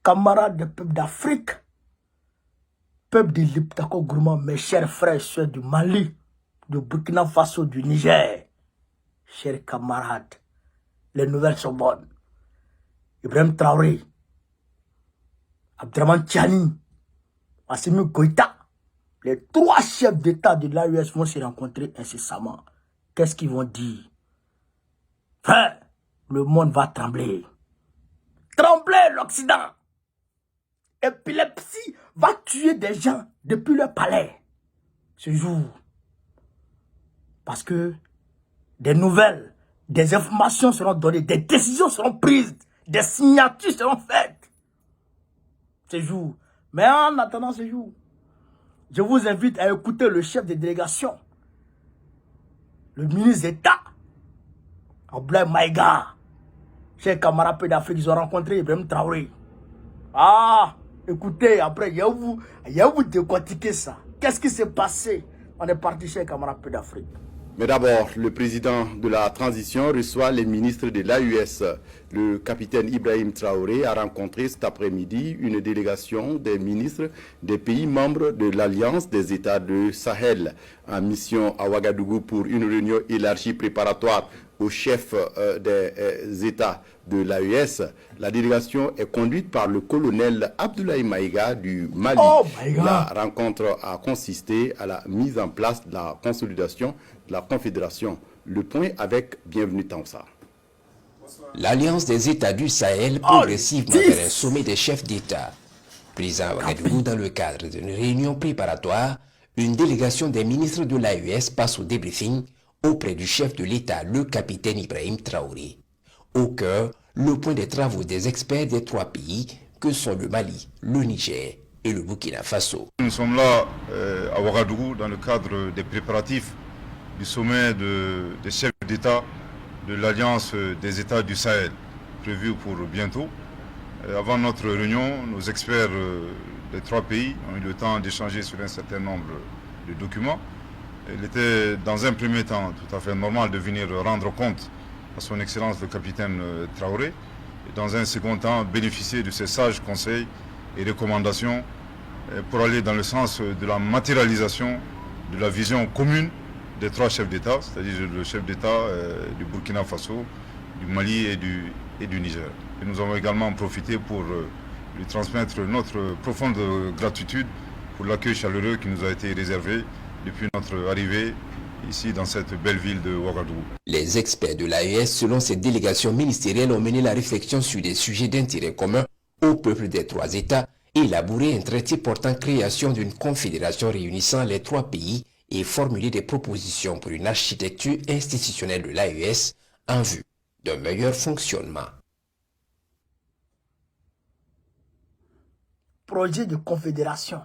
camarades des peuples d'Afrique, peuple de l'Iptako Gourmand, mes chers frères et soeurs du Mali, du Burkina Faso, du Niger, chers camarades, les nouvelles sont bonnes. Ibrahim Traoré, Abdraman Tchani, Assimi Goïta, les 3 chefs d'État de l'AES vont se rencontrer incessamment. Qu'est-ce qu'ils vont dire? Frère, le monde va trembler. Trembler l'Occident. Épilepsie va tuer des gens depuis le palais ce jour. Parce que des nouvelles, des informations seront données, des décisions seront prises, des signatures seront faites ce jour. Mais en attendant ce jour, je vous invite à écouter le chef de délégation, le ministre d'État, Abdoulaye Maïga. Chers camarades peu d'Afrique, ils ont rencontré Ibrahim Traoré. Ah, écoutez, après, il y a vous décortiquer ça. Qu'est-ce qui s'est passé? On est parti chez camarades peu d'Afrique. Mais d'abord, le président de la transition reçoit les ministres de l'AUS. Le capitaine Ibrahim Traoré a rencontré cet après-midi une délégation des ministres des pays membres de l'Alliance des États de Sahel en mission à Ouagadougou pour une réunion élargie préparatoire au chef des États de l'AES. La délégation est conduite par le colonel Abdoulaye Maïga du Mali. Oh, la rencontre a consisté à la mise en place de la consolidation de la Confédération. Le point avec Bienvenue Tansa. L'Alliance des États du Sahel progressivement vers un sommet des chefs d'État. Présent à Ouagadougou dans le cadre d'une réunion préparatoire, une délégation des ministres de l'AES passe au débriefing auprès du chef de l'État, le capitaine Ibrahim Traoré. Au cœur, le point des travaux des experts des 3 pays que sont le Mali, le Niger et le Burkina Faso. Nous sommes là à Ouagadougou dans le cadre des préparatifs du sommet des chefs d'État de l'Alliance des États du Sahel, prévu pour bientôt. Avant notre réunion, nos experts des 3 pays ont eu le temps d'échanger sur un certain nombre de documents. Il était dans un premier temps tout à fait normal de venir rendre compte à son Excellence le capitaine Traoré et dans un second temps bénéficier de ses sages conseils et recommandations pour aller dans le sens de la matérialisation de la vision commune des 3 chefs d'État, c'est-à-dire le chef d'État du Burkina Faso, du Mali et du Niger. Et nous avons également profité pour lui transmettre notre profonde gratitude pour l'accueil chaleureux qui nous a été réservé depuis notre arrivée ici dans cette belle ville de Ouagadougou. Les experts de l'AES, selon ces délégations ministérielles, ont mené la réflexion sur des sujets d'intérêt commun au peuple des 3 États et élaboré un traité portant création d'une confédération réunissant les 3 pays et formulé des propositions pour une architecture institutionnelle de l'AES en vue d'un meilleur fonctionnement. Projet de confédération.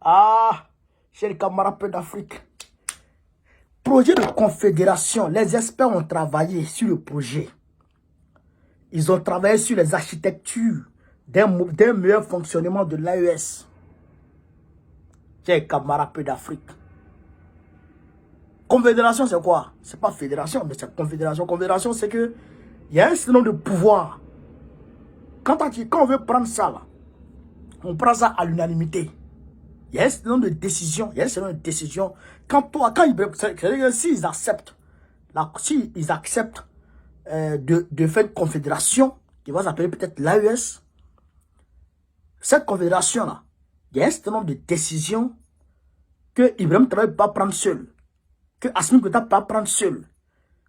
Ah, chers camarades d'Afrique. Projet de confédération. Les experts ont travaillé sur le projet. Ils ont travaillé sur les architectures d'un meilleur fonctionnement de l'AES. Chers camarades d'Afrique. Confédération, c'est quoi? C'est pas fédération, mais c'est confédération. Confédération, c'est que il y a un certain nombre de pouvoirs. Quand on veut prendre ça, là, on prend ça à l'unanimité. Il y a un certain nombre de décisions. Il y a un certain nombre de décisions. C'est-à-dire s'ils acceptent, de faire une confédération, qui va s'appeler peut-être l'AES, cette confédération-là, il y a un certain nombre de décisions que Ibrahim Traoré ne peut pas prendre seul, que Assimi Goïta ne peut pas prendre seul,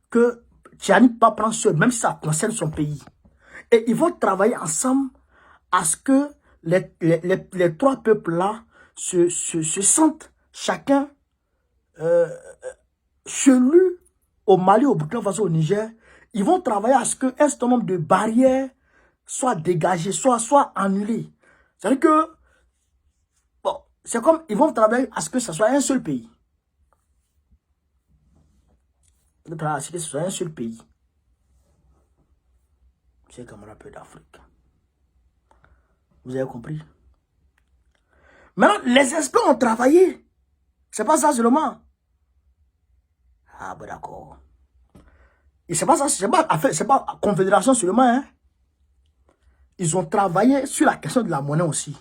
que Tchani ne peut pas prendre seul, même si ça concerne son pays. Et ils vont travailler ensemble à ce que les 3 peuples-là se sentent chacun chelus au Mali, au Burkina Faso, au Niger. Ils vont travailler à ce qu'un certain nombre de barrières soient dégagées, soient annulées. C'est-à-dire que, bon, c'est comme, ils vont travailler à ce que ce soit un seul pays. Ils vont travailler à ce que ce soit un seul pays. C'est comme un peu d'Afrique. Vous avez compris? Maintenant, les experts ont travaillé. C'est pas ça seulement. Ah, bon, d'accord. Et c'est pas ça, c'est pas confédération seulement, hein. ils ont travaillé sur la question de la monnaie aussi.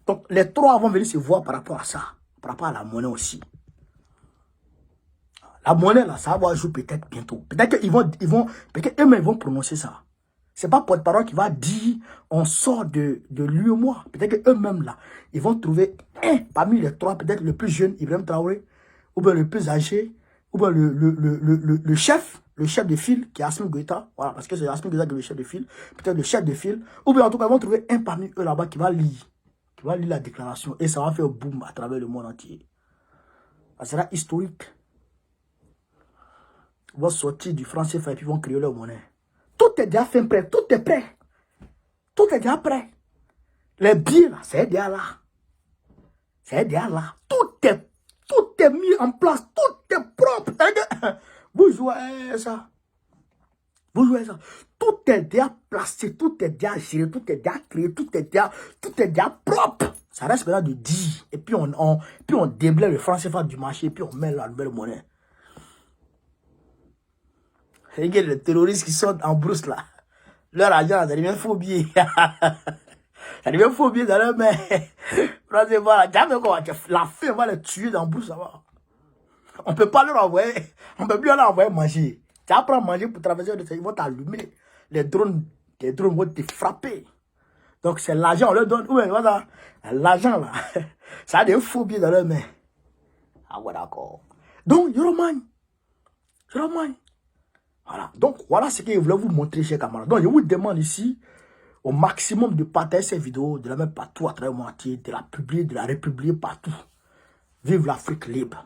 Donc, les trois vont venir se voir par rapport à ça, par rapport à la monnaie aussi. La monnaie, là, ça va jouer peut-être bientôt. Peut-être peut-être eux-mêmes vont prononcer ça. C'est pas porte-parole qui va dire, on sort de l'UEMOA. Peut-être qu'eux-mêmes, là, ils vont trouver un parmi les trois, peut-être le plus jeune, Ibrahim Traoré, ou bien le plus âgé, ou bien le chef de file, qui est Assimi Goïta. Voilà, parce que c'est Assimi Goïta qui est le chef de file. Peut-être le chef de file. Ou bien, en tout cas, ils vont trouver un parmi eux là-bas qui va lire la déclaration. Et ça va faire boum à travers le monde entier. Ça sera historique. Ils vont sortir du franc CFA et puis ils vont créer leur monnaie. Tout est déjà fait prêt. Tout est prêt. Tout est déjà prêt. Les billets là, c'est déjà là. C'est déjà là. Tout est mis en place. Tout est propre. Vous jouez ça. Vous jouez ça. Tout est déjà placé. Tout est déjà géré. Tout est déjà créé. Tout est déjà propre. Ça reste maintenant de dire. Et puis on déblaye le franc CFA du marché. Et puis on met la nouvelle monnaie. Regarde les terroristes qui sont en brousse là. Leur argent, ça devient faux billet. Ça devient faux billet dans leur main. La faim va les tuer dans la brousse là-bas. On ne peut pas leur envoyer. On ne peut plus leur envoyer manger. Tu apprends à manger pour traverser, ils vont t'allumer. Les drones vont te frapper. Donc c'est l'argent, on leur donne. Ouais, voilà. L'argent là. Ça a des faux billets dans leur main. Ah ouais, d'accord. Donc, Yoroman. Voilà, donc voilà ce que je voulais vous montrer, chers camarades. Donc je vous demande ici au maximum de partager ces vidéos, de la mettre partout à travers le monde entier, de la publier, de la republier partout. Vive l'Afrique libre.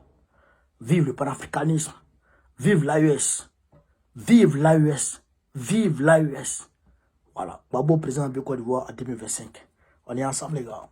Vive le panafricanisme. Vive l'AES. Vive l'AES. Vive l'AES. Voilà, Babo président de Côte d'Ivoire en 2025. On est ensemble les gars.